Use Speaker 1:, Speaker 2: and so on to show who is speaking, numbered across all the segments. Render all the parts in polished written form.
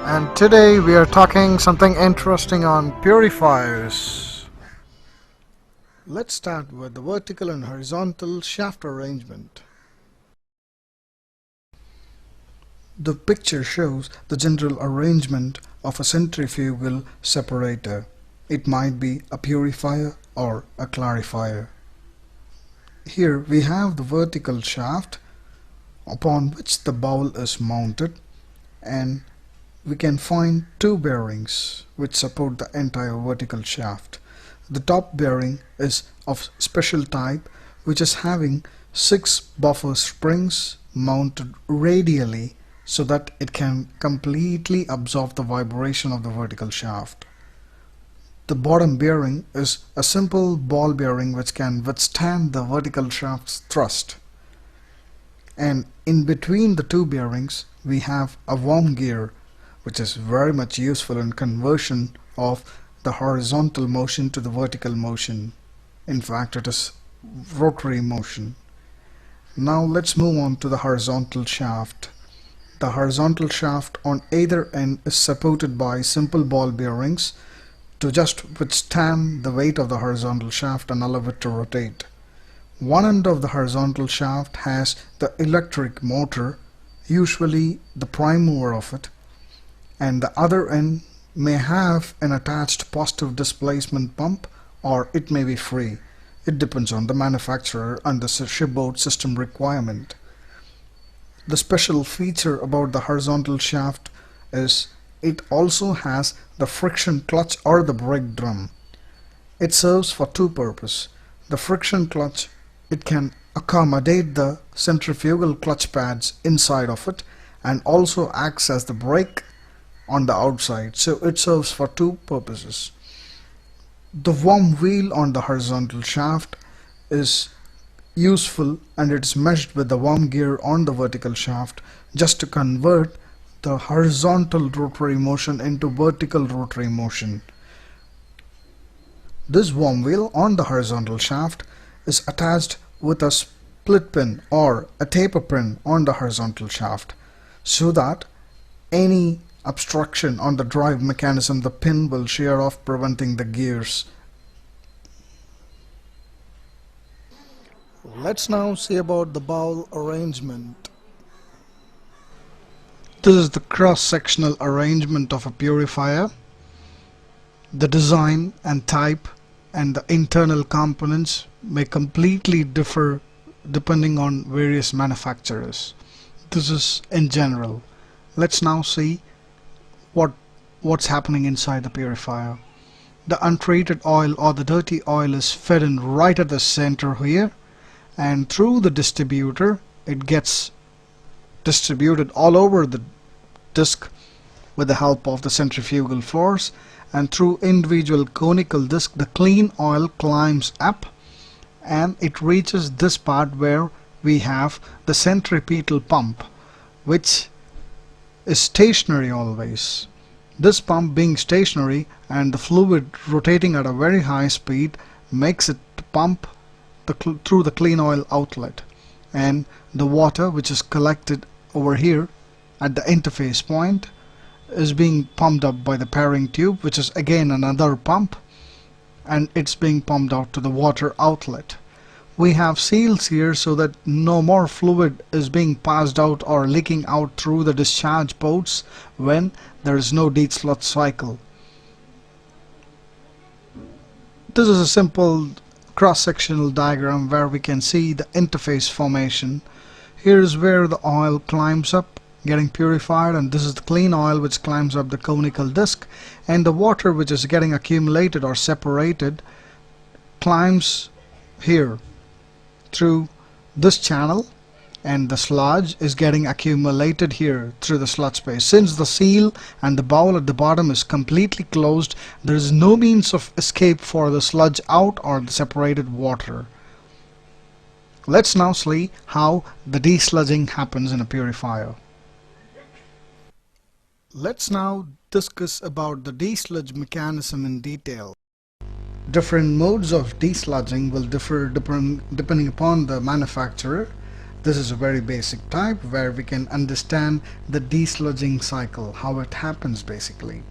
Speaker 1: and today we are talking something interesting on purifiers. Let's start with the vertical and horizontal shaft arrangement. The picture shows the general arrangement of a centrifugal separator. It might be a purifier or a clarifier. Here we have the vertical shaft upon which the bowl is mounted, and we can find two bearings which support the entire vertical shaft. The top bearing is of special type, which is having 6 buffer springs mounted radially so that it can completely absorb the vibration of the vertical shaft. The bottom bearing is a simple ball bearing which can withstand the vertical shaft's thrust. And in between the two bearings we have a worm gear, which is very much useful in conversion of the horizontal motion to the vertical motion. In fact, it is rotary motion. Now let's move on to the horizontal shaft. The horizontal shaft on either end is supported by simple ball bearings to just withstand the weight of the horizontal shaft and allow it to rotate. One end of the horizontal shaft has the electric motor, usually the prime mover of it, and the other end may have an attached positive displacement pump, or it may be free. It depends on the manufacturer and the shipboard system requirement. The special feature about the horizontal shaft is it also has the friction clutch or the brake drum. It serves for two purposes. The friction clutch, it can accommodate the centrifugal clutch pads inside of it and also acts as the brake on the outside, so it serves for two purposes. The worm wheel on the horizontal shaft is useful, and it's meshed with the worm gear on the vertical shaft just to convert the horizontal rotary motion into vertical rotary motion. This worm wheel on the horizontal shaft is attached with a split pin or a taper pin on the horizontal shaft, so that any obstruction on the drive mechanism, the pin will shear off, preventing the gears. Let's now see about the bowl arrangement. This is the cross-sectional arrangement of a purifier. The design and type and the internal components may completely differ depending on various manufacturers. This is in general. Let's now see what's happening inside the purifier. The untreated oil or the dirty oil is fed in right at the center here, and through the distributor it gets distributed all over the disc with the help of the centrifugal force, and through individual conical disc the clean oil climbs up and it reaches this part where we have the centripetal pump, which is stationary always. This pump being stationary and the fluid rotating at a very high speed makes it pump through the clean oil outlet, and the water which is collected over here at the interface point is being pumped up by the pairing tube, which is again another pump, and it's being pumped out to the water outlet. We have seals here so that no more fluid is being passed out or leaking out through the discharge ports when there is no dislodge cycle. This is a simple cross-sectional diagram where we can see the interface formation. Here is where the oil climbs up getting purified, and this is the clean oil which climbs up the conical disc, and the water which is getting accumulated or separated climbs here through this channel, and the sludge is getting accumulated here through the sludge space. Since the seal and the bowl at the bottom is completely closed, there is no means of escape for the sludge out or the separated water. Let's now see how the desludging happens in a purifier. Let's now discuss about the desludge mechanism in detail. Different modes of desludging will differ depending upon the manufacturer. This is a very basic type where we can understand the desludging cycle, how it happens basically.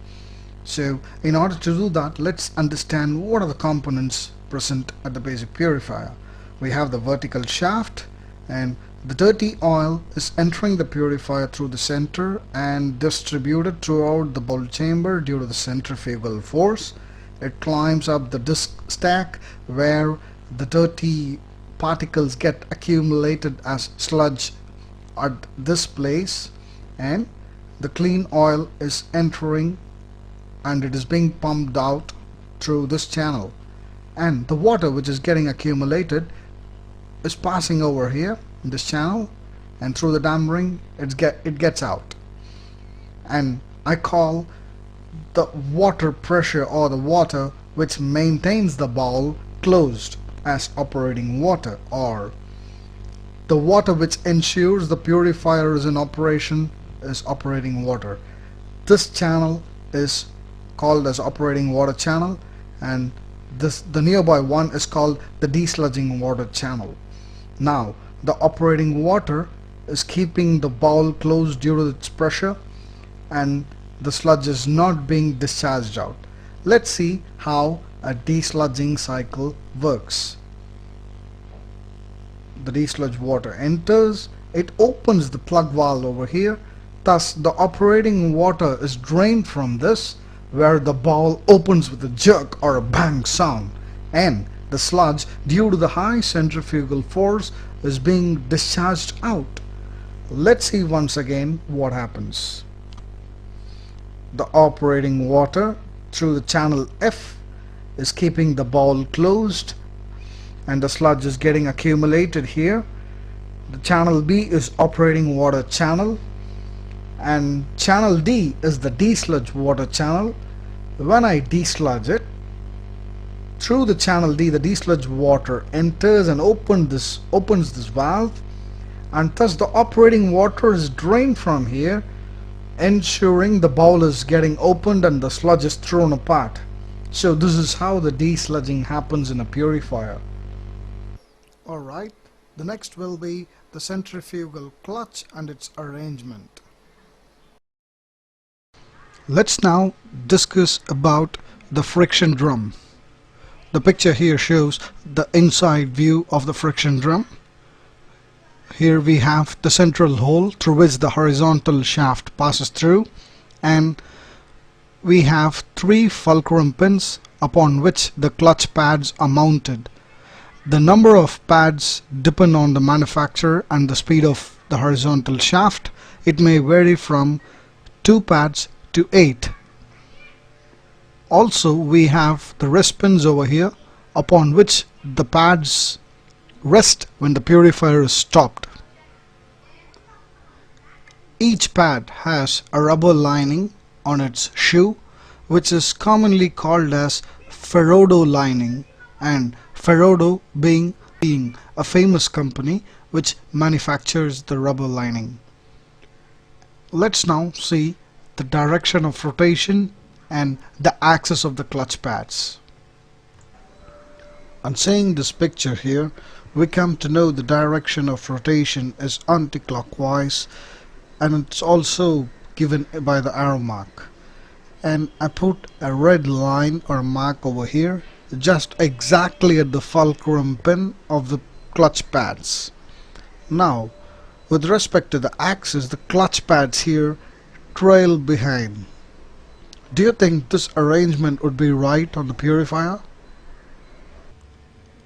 Speaker 1: So in order to do that, let's understand what are the components present at the basic purifier. We have the vertical shaft, and the dirty oil is entering the purifier through the center and distributed throughout the bowl chamber due to the centrifugal force. It climbs up the disc stack where the dirty particles get accumulated as sludge at this place, and the clean oil is entering and it is being pumped out through this channel, and the water which is getting accumulated is passing over here in this channel, and through the dam ring it gets out. And I call the water pressure, or the water which maintains the bowl closed, as operating water, or the water which ensures the purifier is in operation is operating water. This channel is called as operating water channel, and the nearby one is called the desludging water channel. Now the operating water is keeping the bowl closed due to its pressure, and the sludge is not being discharged out. Let's see how a desludging cycle works. The desludged water enters, it opens the plug valve over here, thus the operating water is drained from this, where the bowl opens with a jerk or a bang sound, and the sludge, due to the high centrifugal force, is being discharged out. Let's see once again what happens. The operating water through the channel F is keeping the bowl closed, and the sludge is getting accumulated here. The channel B is operating water channel, and channel D is the desludged water channel. When I desludge it, through the channel D, the desludged water enters and opens this valve, and thus the operating water is drained from here, ensuring the bowl is getting opened and the sludge is thrown apart. So this is how the desludging happens in a purifier. Alright, the next will be the centrifugal clutch and its arrangement. Let's now discuss about the friction drum. The picture here shows the inside view of the friction drum. Here we have the central hole through which the horizontal shaft passes through, and we have 3 fulcrum pins upon which the clutch pads are mounted. The number of pads depend on the manufacturer and the speed of the horizontal shaft. It may vary from 2 pads to 8. Also we have the rest pins over here upon which the pads rest when the purifier is stopped. Each pad has a rubber lining on its shoe, which is commonly called as Ferrado lining, and Ferrado being a famous company which manufactures the rubber lining. Let's now see the direction of rotation and the axis of the clutch pads. On seeing this picture here, we come to know the direction of rotation is anti-clockwise, and it's also given by the arrow mark. And I put a red line or mark over here just exactly at the fulcrum pin of the clutch pads. Now with respect to the axis, the clutch pads here trail behind. Do you think this arrangement would be right on the purifier?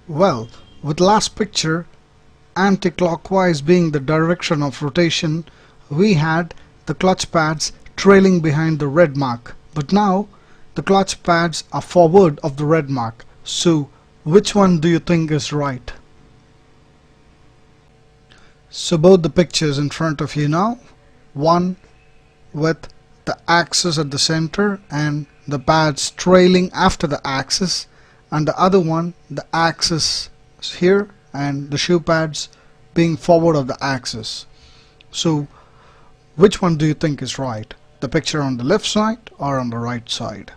Speaker 1: Well, with last picture, anti-clockwise being the direction of rotation, we had the clutch pads trailing behind the red mark, but now the clutch pads are forward of the red mark. So which one do you think is right? So both the pictures in front of you now, one with the axis at the center and the pads trailing after the axis, and the other one, the axis here and the shoe pads being forward of the axis. So which one do you think is right? The picture on the left side or on the right side?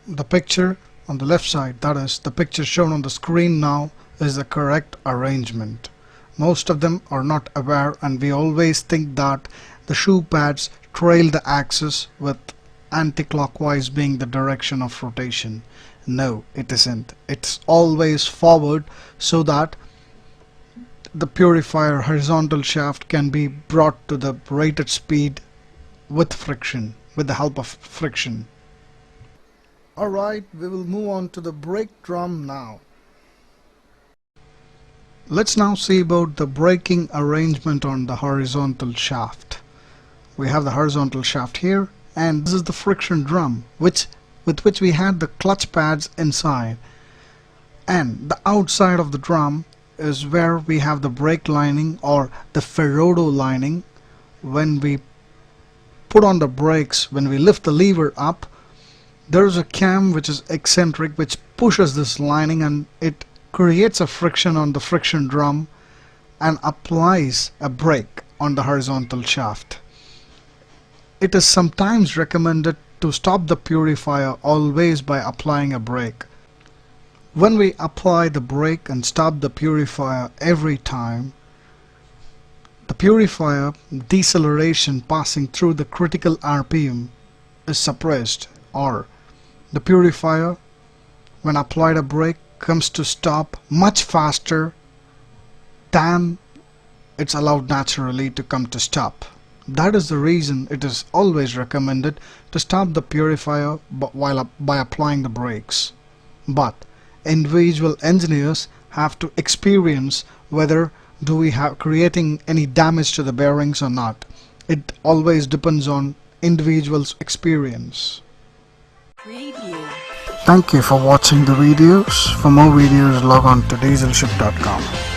Speaker 1: The picture On the left side, that is, the picture shown on the screen now, is the correct arrangement. Most of them are not aware, and we always think that the shoe pads trail the axis, with anti-clockwise being the direction of rotation. No, it isn't. It's always forward, so that the purifier horizontal shaft can be brought to the rated speed with friction, with the help of friction. Alright, we will move on to the brake drum now. Let's now see about the braking arrangement on the horizontal shaft. We have the horizontal shaft here, and this is the friction drum with which we had the clutch pads inside. And the outside of the drum is where we have the brake lining or the Ferrado lining. When we put on the brakes, when we lift the lever up, there is a cam which is eccentric, which pushes this lining, and it creates a friction on the friction drum and applies a brake on the horizontal shaft. It is sometimes recommended to stop the purifier always by applying a brake. When we apply the brake and stop the purifier every time, the purifier deceleration passing through the critical RPM is suppressed, or the purifier, when applied a brake, comes to stop much faster than it's allowed naturally to come to stop. That is the reason it is always recommended to stop the purifier by applying the brakes. But individual engineers have to experience whether do we have creating any damage to the bearings or not. It always depends on individual's experience.
Speaker 2: Preview.
Speaker 1: Thank you for watching the videos. For more videos, log on to dieselship.com.